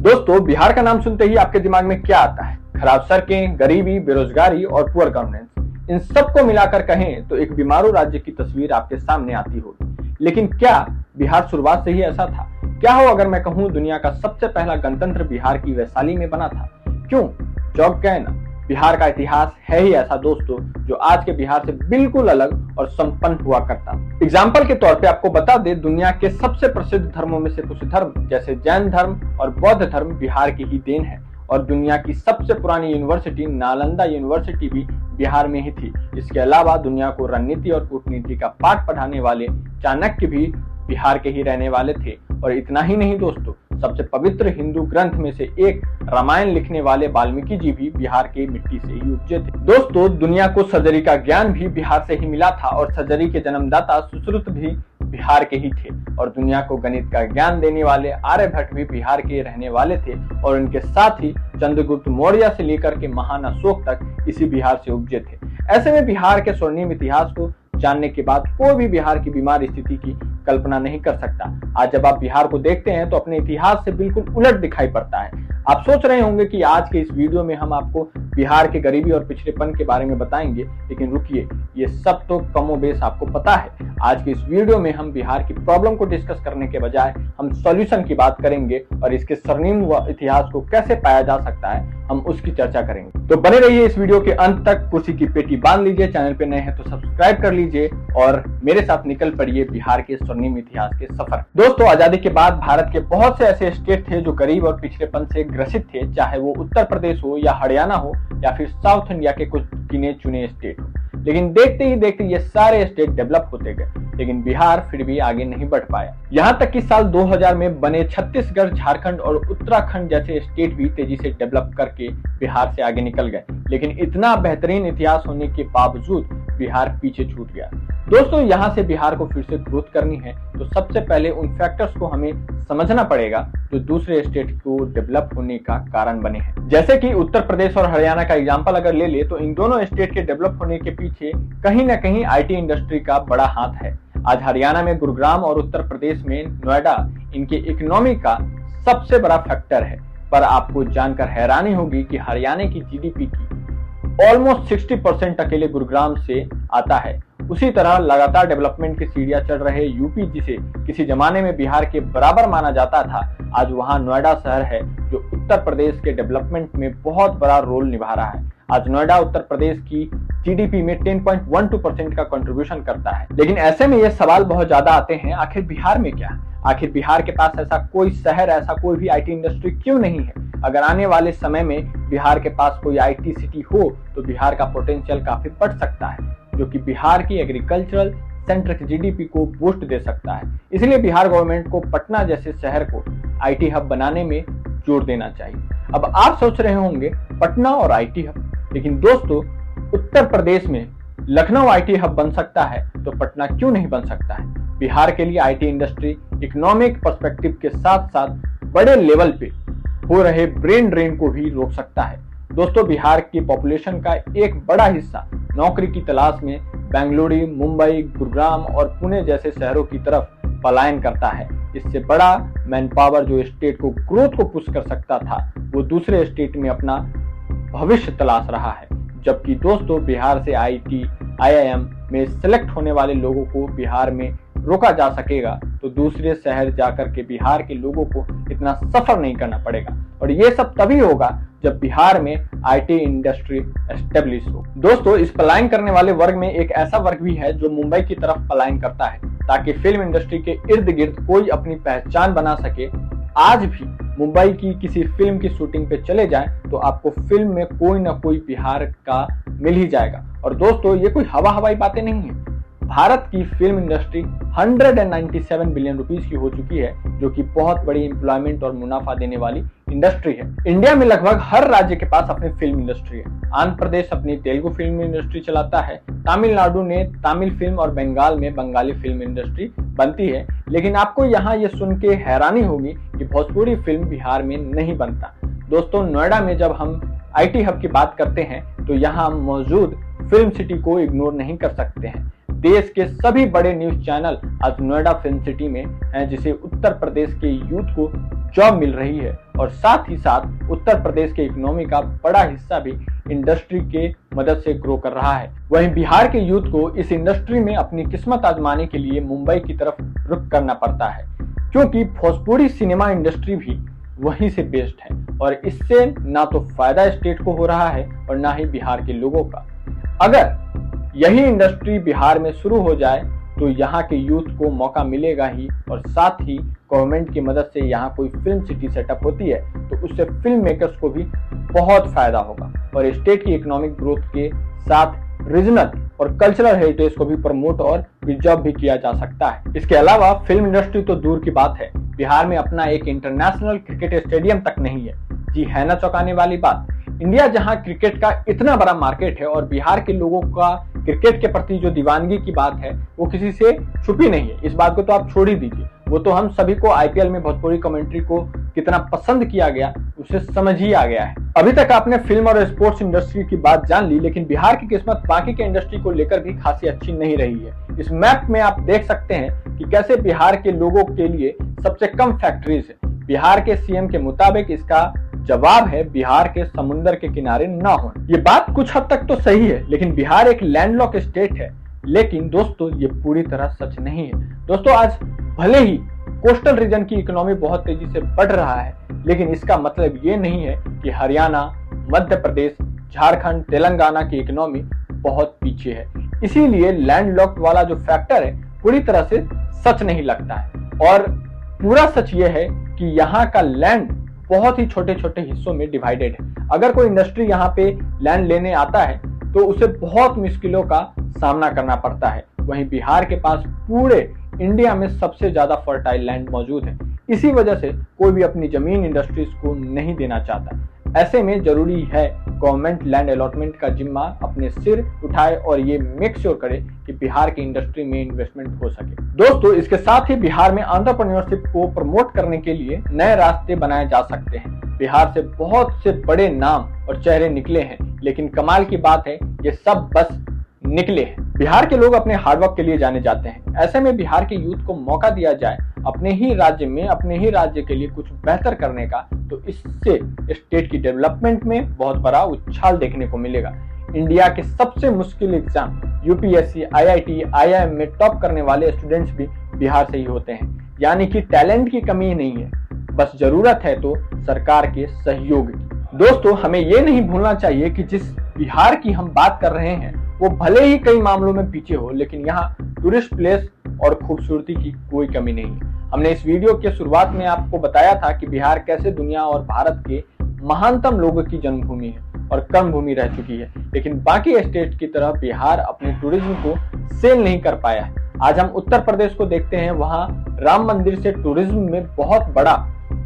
दोस्तों, बिहार का नाम सुनते ही आपके दिमाग में क्या आता है? खराब सड़कें, गरीबी, बेरोजगारी और पुअर गवर्नेंस। इन सबको मिलाकर कहें तो एक बीमारू राज्य की तस्वीर आपके सामने आती होगी। लेकिन क्या बिहार शुरुआत से ही ऐसा था? क्या हो अगर मैं कहूं दुनिया का सबसे पहला गणतंत्र बिहार की वैशाली में बना था? क्यों? चौंक गए ना? बिहार का इतिहास है ही ऐसा दोस्तों, जो आज के बिहार से बिल्कुल अलग और संपन्न हुआ करता। एग्जाम्पल के तौर पे आपको बता दे, दुनिया के सबसे प्रसिद्ध धर्मों में से कुछ धर्म जैसे जैन धर्म और बौद्ध धर्म बिहार की ही देन है। और दुनिया की सबसे पुरानी यूनिवर्सिटी नालंदा यूनिवर्सिटी भी बिहार में ही थी। इसके अलावा दुनिया को रणनीति और कूटनीति का पाठ पढ़ाने वाले चाणक्य भी बिहार के ही रहने वाले थे। और इतना ही नहीं दोस्तों, सबसे पवित्र हिंदू ग्रंथ में से एक रामायण लिखने वाले वाल्मीकि जी भी बिहार की मिट्टी से ही उपजे थे। दोस्तों, दुनिया को सर्जरी का ज्ञान भी बिहार से ही मिला था और सर्जरी के जन्मदाता सुश्रुत भी बिहार के ही थे। और दुनिया को गणित का ज्ञान देने वाले आर्यभट्ट भी बिहार के रहने वाले थे। और इनके साथ ही चंद्रगुप्त मौर्य से लेकर के महान अशोक तक इसी बिहार से उपजे थे। ऐसे में बिहार के स्वर्णिम इतिहास को जानने के बाद कोई भी बिहार की बीमार स्थिति की कल्पना नहीं कर सकता। आज जब आप बिहार को देखते हैं तो अपने इतिहास से बिल्कुल उलट दिखाई पड़ता है। आप सोच रहे होंगे कि आज के इस वीडियो में हम आपको बिहार के गरीबी और पिछड़ेपन के बारे में बताएंगे, लेकिन रुकिए, ये सब तो कमोबेश आपको पता है। आज के इस वीडियो में हम बिहार की प्रॉब्लम को डिस्कस करने के बजाय हम सॉल्यूशन की बात करेंगे और इसके स्वर्णिम इतिहास को कैसे पाया जा सकता है, हम उसकी चर्चा करेंगे। तो बने रहिए इस वीडियो के अंत तक। कुर्सी की पेटी बांध लीजिए, चैनल पे नए हैं तो सब्सक्राइब कर लीजिए और मेरे साथ निकल पड़िए बिहार के स्वर्णिम इतिहास के सफर। दोस्तों, आजादी के बाद भारत के बहुत से ऐसे स्टेट थे जो गरीब और पिछड़ेपन से ग्रसित थे, चाहे वो उत्तर प्रदेश हो या हरियाणा हो या फिर साउथ इंडिया के कुछ गिने चुने स्टेट हो। लेकिन देखते ही देखते ये सारे स्टेट डेवलप होते गए, लेकिन बिहार फिर भी आगे नहीं बढ़ पाया। यहाँ तक कि साल 2000 में बने छत्तीसगढ़, झारखंड और उत्तराखंड जैसे स्टेट भी तेजी से डेवलप करके बिहार से आगे निकल गए। लेकिन इतना बेहतरीन इतिहास होने के बावजूद बिहार पीछे छूट गया। दोस्तों, यहाँ से बिहार को फिर से ग्रोथ करनी है तो सबसे पहले उन फैक्टर्स को हमें समझना पड़ेगा जो दूसरे स्टेट को डेवलप होने का कारण बने हैं। जैसे कि उत्तर प्रदेश और हरियाणा का एग्जांपल अगर ले ले तो इन दोनों स्टेट के डेवलप होने के पीछे कहीं ना कहीं आईटी इंडस्ट्री का बड़ा हाथ है। आज हरियाणा में गुरुग्राम और उत्तर प्रदेश में नोएडा इनके इकोनॉमी का सबसे बड़ा फैक्टर है। पर आपको जानकर हैरानी होगी कि हरियाणा की जीडीपी की ऑलमोस्ट 60% अकेले गुरुग्राम से आता है। उसी तरह लगातार डेवलपमेंट की सीढ़ियां चढ़ रहे यूपी, जिसे किसी जमाने में बिहार के बराबर माना जाता था, आज वहां नोएडा शहर है जो उत्तर प्रदेश के डेवलपमेंट में बहुत बड़ा रोल निभा रहा है। आज नोएडा उत्तर प्रदेश की जीडीपी में 10.12% का कंट्रीब्यूशन करता है। लेकिन ऐसे में ये सवाल बहुत ज्यादा आते हैं, आखिर बिहार में क्या है? आखिर बिहार के पास ऐसा कोई शहर, ऐसा कोई भी आईटी इंडस्ट्री क्यों नहीं है? अगर आने वाले समय में बिहार के पास कोई आईटी सिटी हो तो बिहार का पोटेंशियल काफी बढ़ सकता है, जो कि बिहार की एग्रीकल्चरल सेंटर की जीडीपी को बूस्ट दे सकता है। इसलिए बिहार गवर्नमेंट को पटना जैसे शहर को आईटी हब बनाने में जोर देना चाहिए। अब आप सोच रहे होंगे पटना और आईटी हब, लेकिन दोस्तों, उत्तर प्रदेश में लखनऊ आईटी हब बन सकता है तो पटना क्यों नहीं बन सकता है? बिहार के लिए आईटी इंडस्ट्री इकोनॉमिक पर्सपेक्टिव के साथ साथ बड़े लेवल पे हो रहे ब्रेन ड्रेन को भी रोक सकता है। दोस्तों, बिहार की पॉपुलेशन का एक बड़ा हिस्सा नौकरी की तलाश में बेंगलुरु, मुंबई, गुरुग्राम और पुणे जैसे शहरों की तरफ पलायन करता है। इससे बड़ा मैन पावर जो स्टेट को ग्रोथ को पुश कर सकता था, वो दूसरे स्टेट में अपना भविष्य तलाश रहा है। जबकि दोस्तों, बिहार से आईटी, आईआईएम में सिलेक्ट होने वाले लोगों को बिहार में रोका जा सकेगा तो दूसरे शहर जाकर के बिहार के लोगों को इतना सफर नहीं करना पड़ेगा। और ये सब तभी होगा जब बिहार में आईटी इंडस्ट्री एस्टेब्लिश हो। दोस्तों, इस पलायन करने वाले वर्ग में एक ऐसा वर्ग भी है जो मुंबई की तरफ पलायन करता है ताकि फिल्म इंडस्ट्री के इर्द गिर्द कोई अपनी पहचान बना सके। आज भी मुंबई की किसी फिल्म की शूटिंग पे चले जाएं तो आपको फिल्म में कोई ना कोई बिहार का मिल ही जाएगा। और दोस्तों, ये कोई हवाई बातें नहीं है। भारत की फिल्म इंडस्ट्री 197 बिलियन रुपीस की हो चुकी है, जो कि बहुत बड़ी एम्प्लॉयमेंट और मुनाफा देने वाली इंडस्ट्री है। इंडिया में लगभग हर राज्य के पास अपनी फिल्म इंडस्ट्री है। आंध्र प्रदेश अपनी तेलुगु फिल्म इंडस्ट्री चलाता है, तमिलनाडु ने तमिल फिल्म और बंगाल में बंगाली फिल्म इंडस्ट्री बनती है। लेकिन आपको यहाँ ये सुन के हैरानी होगी कि भोजपुरी फिल्म बिहार में नहीं बनता। दोस्तों, नोएडा में जब हम आईटी हब की बात करते हैं तो यहाँ मौजूद फिल्म सिटी को इग्नोर नहीं कर सकते हैं। देश के सभी बड़े न्यूज चैनल आज नोएडा फिल्म सिटी में हैं, जिसे उत्तर प्रदेश के यूथ को जॉब मिल रही है और साथ ही साथ उत्तर प्रदेश के इकोनॉमी का बड़ा हिस्सा भी इंडस्ट्री के मदद से ग्रो कर रहा है। वहीं बिहार के यूथ को इस इंडस्ट्री में अपनी किस्मत आजमाने के लिए मुंबई की तरफ रुख करना पड़ता है, क्योंकि भोजपुरी सिनेमा इंडस्ट्री भी वहीं से बेस्ड है और इससे ना तो फायदा स्टेट को हो रहा है और ना ही बिहार के लोगों का। अगर यही इंडस्ट्री बिहार में शुरू हो जाए तो यहाँ के यूथ को मौका मिलेगा ही, और साथ ही गवर्नमेंट की मदद से यहाँ कोई फिल्म सिटी सेटअप होती है तो उससे फिल्म मेकर्स को भी बहुत फायदा होगा और स्टेट की इकोनॉमिक ग्रोथ के साथ रीजनल और कल्चरल हेरिटेज को भी प्रमोट और प्रिजर्व भी किया जा सकता है। इसके अलावा फिल्म इंडस्ट्री तो दूर की बात है, बिहार में अपना एक इंटरनेशनल क्रिकेट स्टेडियम तक नहीं है। जी है ना चौंकाने वाली बात। इंडिया जहां क्रिकेट का इतना बड़ा मार्केट है और बिहार के लोगों का क्रिकेट के प्रति जो दीवानगी की बात है वो किसी से छुपी नहीं है। इस बात को तो आप छोड़ ही दीजिए, वो तो हम सभी को आईपीएल में भोजपुरी कमेंट्री को कितना पसंद किया गया उसे समझ ही आ गया है। अभी तक आपने फिल्म और स्पोर्ट्स इंडस्ट्री की बात जान ली, लेकिन बिहार की किस्मत बाकी के इंडस्ट्री को लेकर भी खासी अच्छी नहीं रही है। इस मैप में आप देख सकते हैं कि कैसे बिहार के लोगों के लिए सबसे कम फैक्ट्रीज है। बिहार के सीएम के मुताबिक इसका जवाब है बिहार के समुद्र के किनारे ना हो। ये बात कुछ हद तक तो सही है, लेकिन बिहार एक लैंडलॉक स्टेट है। लेकिन दोस्तों ये पूरी तरह सच नहीं है। दोस्तों आज भले ही कोस्टल रीजन की इकोनॉमी बहुत तेजी से बढ़ रहा है, लेकिन इसका मतलब ये नहीं है कि हरियाणा, मध्य प्रदेश, झारखंड, तेलंगाना की इकोनॉमी बहुत पीछे है। इसीलिए लैंडलॉक्ड वाला जो फैक्टर है पूरी तरह से सच नहीं लगता है। और पूरा सच ये है कि यहाँ का लैंड बहुत ही छोटे छोटे हिस्सों में डिवाइडेड है। अगर कोई इंडस्ट्री यहाँ पे लैंड लेने आता है तो उसे बहुत मुश्किलों का सामना करना पड़ता है। वहीं बिहार के पास पूरे इंडिया में सबसे ज्यादा फर्टाइल लैंड मौजूद है। इसी वजह से कोई भी अपनी जमीन इंडस्ट्रीज को नहीं देना चाहता। ऐसे में जरूरी है गवर्नमेंट लैंड अलॉटमेंट का जिम्मा अपने सिर उठाए और ये मेक श्योर करे कि बिहार की इंडस्ट्री में इन्वेस्टमेंट हो सके। दोस्तों इसके साथ ही बिहार में एंटरप्रेन्योरशिप को प्रमोट करने के लिए नए रास्ते बनाए जा सकते हैं। बिहार से बहुत से बड़े नाम और चेहरे निकले हैं, लेकिन कमाल की बात है ये सब बस निकले हैं। बिहार के लोग अपने हार्डवर्क के लिए जाने जाते हैं। ऐसे में बिहार के यूथ को मौका दिया जाए अपने ही राज्य में अपने ही राज्य के लिए कुछ बेहतर करने का, तो इससे स्टेट की डेवलपमेंट में बहुत बड़ा उछाल देखने को मिलेगा। इंडिया के सबसे मुश्किल एग्जाम यूपीएससी, आईआईटी, आईआईएम में टॉप करने वाले स्टूडेंट्स भी बिहार से ही होते हैं। यानी कि टैलेंट की कमी नहीं है, बस जरूरत है तो सरकार के सहयोग की। दोस्तों हमें ये नहीं भूलना चाहिए कि जिस बिहार की हम बात कर रहे हैं वो भले ही कई मामलों में पीछे हो, लेकिन यहाँ टूरिस्ट प्लेस और खूबसूरती की कोई कमी नहीं है। हमने इस वीडियो के शुरुआत में आपको बताया था कि बिहार कैसे दुनिया और भारत के महानतम लोगों की जन्मभूमि है और कर्मभूमि रह चुकी है, लेकिन बाकी स्टेट की तरह बिहार अपने टूरिज्म को सेल नहीं कर पाया है। आज हम उत्तर प्रदेश को देखते हैं, वहाँ राम मंदिर से टूरिज्म में बहुत बड़ा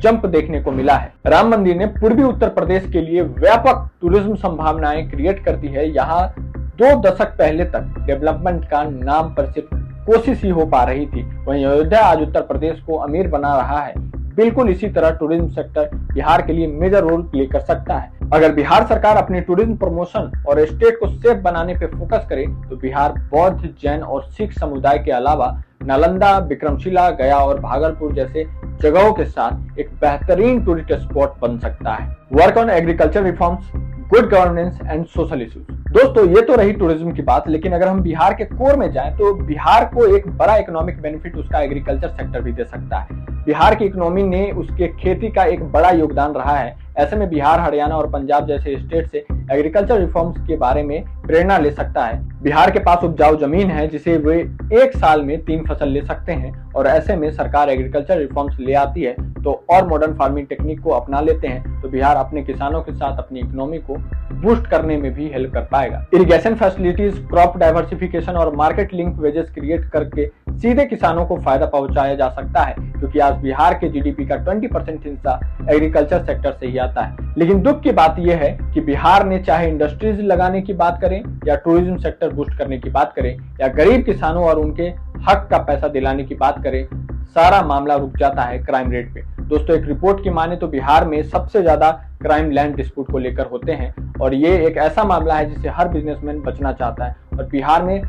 जंप देखने को मिला है। राम मंदिर ने पूर्वी उत्तर प्रदेश के लिए व्यापक टूरिज्म संभावनाएं क्रिएट कर दी है। यहाँ 2 दशक पहले तक डेवलपमेंट का नाम पर सिर्फ कोशिश ही हो पा रही थी, वहीं अयोध्या आज उत्तर प्रदेश को अमीर बना रहा है। बिल्कुल इसी तरह टूरिज्म सेक्टर बिहार के लिए मेजर रोल प्ले कर सकता है। अगर बिहार सरकार अपनी टूरिज्म प्रमोशन और स्टेट को सेफ बनाने पे फोकस करे तो बिहार बौद्ध, जैन और सिख समुदाय के अलावा नालंदा, विक्रमशिला, गया और भागलपुर जैसे जगहों के साथ एक बेहतरीन टूरिस्ट स्पॉट बन सकता है। Work on agriculture reforms, good governance and social issues. दोस्तों ये तो रही टूरिज्म की बात, लेकिन अगर हम बिहार के कोर में जाएं तो बिहार को एक बड़ा इकोनॉमिक बेनिफिट उसका एग्रीकल्चर सेक्टर भी दे सकता है। बिहार की इकोनॉमी ने उसके खेती का एक बड़ा योगदान रहा है। ऐसे में बिहार, हरियाणा और पंजाब जैसे स्टेट से एग्रीकल्चर रिफॉर्म्स के बारे में प्रेरणा ले सकता है। बिहार के पास उपजाऊ जमीन है जिसे वे एक साल में 3 फसल ले सकते हैं, और ऐसे में सरकार एग्रीकल्चर रिफॉर्म्स ले आती है तो और मॉडर्न फार्मिंग टेक्निक को अपना लेते हैं तो बिहार अपने किसानों के साथ अपनी इकोनॉमी को बूस्ट करने में भी हेल्प कर पाएगा। इरिगेशन फैसिलिटीज, क्रॉप डाइवर्सिफिकेशन और मार्केट लिंक वेजेस क्रिएट करके सीधे किसानों को फायदा पहुंचाया जा सकता है, क्योंकि आज बिहार के जीडीपी का 20% हिस्सा एग्रीकल्चर सेक्टर से ही आता है। लेकिन दुख की बात यह है कि बिहार ने चाहे इंडस्ट्रीज लगाने की बात करें या टूरिज्म सेक्टर बूस्ट करने की बात करें या गरीब किसानों और उनके हक का पैसा दिलाने की बात करें, सारा मामला रुक जाता है क्राइम रेट पे। दोस्तों एक रिपोर्ट की माने तो बिहार में सबसे ज्यादा क्राइम लैंड डिस्प्यूट को लेकर होते हैं, और ये एक ऐसा मामला है जिससे हर बिजनेसमैन बचना चाहता है और बिहार में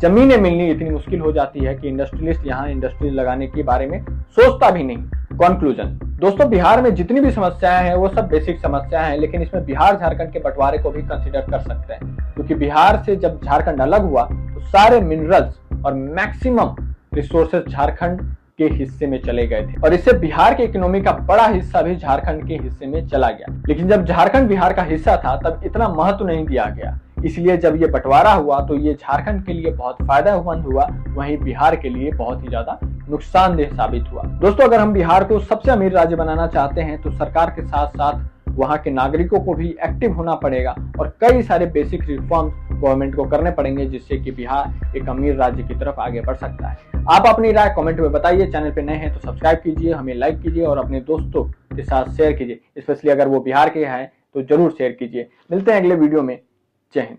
जमीनें मिलनी इतनी मुश्किल हो जाती है कि इंडस्ट्रियलिस्ट यहाँ इंडस्ट्री लगाने के बारे में सोचता भी नहीं। कंक्लूजन दोस्तों, बिहार में जितनी भी समस्याएं हैं वो सब बेसिक समस्याएं हैं, लेकिन इसमें बिहार झारखंड के बंटवारे को भी कंसीडर कर सकते हैं, क्योंकि बिहार से जब झारखंड अलग हुआ तो सारे मिनरल्स और मैक्सिमम रिसोर्सेज झारखंड के हिस्से में चले गए थे और इससे बिहार के इकोनॉमी का बड़ा हिस्सा भी झारखंड के हिस्से में चला गया। लेकिन जब झारखंड बिहार का हिस्सा था तब इतना महत्व नहीं दिया गया, इसलिए जब ये बंटवारा हुआ तो ये झारखंड के लिए बहुत फायदेमंद हुआ, वहीं बिहार के लिए बहुत ही ज्यादा नुकसानदेह साबित हुआ। दोस्तों, अगर हम बिहार को सबसे अमीर राज्य बनाना चाहते हैं तो सरकार के साथ साथ वहां के नागरिकों को भी एक्टिव होना पड़ेगा और कई सारे बेसिक रिफॉर्म्स गवर्नमेंट को करने पड़ेंगे, जिससे कि बिहार एक अमीर राज्य की तरफ आगे बढ़ सकता है। आप अपनी राय कमेंट में बताइए। चैनल पे नए हैं तो सब्सक्राइब कीजिए, हमें लाइक कीजिए और अपने दोस्तों के साथ शेयर कीजिए, स्पेशली अगर वो बिहार के हैं तो जरूर शेयर कीजिए। मिलते हैं अगले वीडियो में। जय हिंद।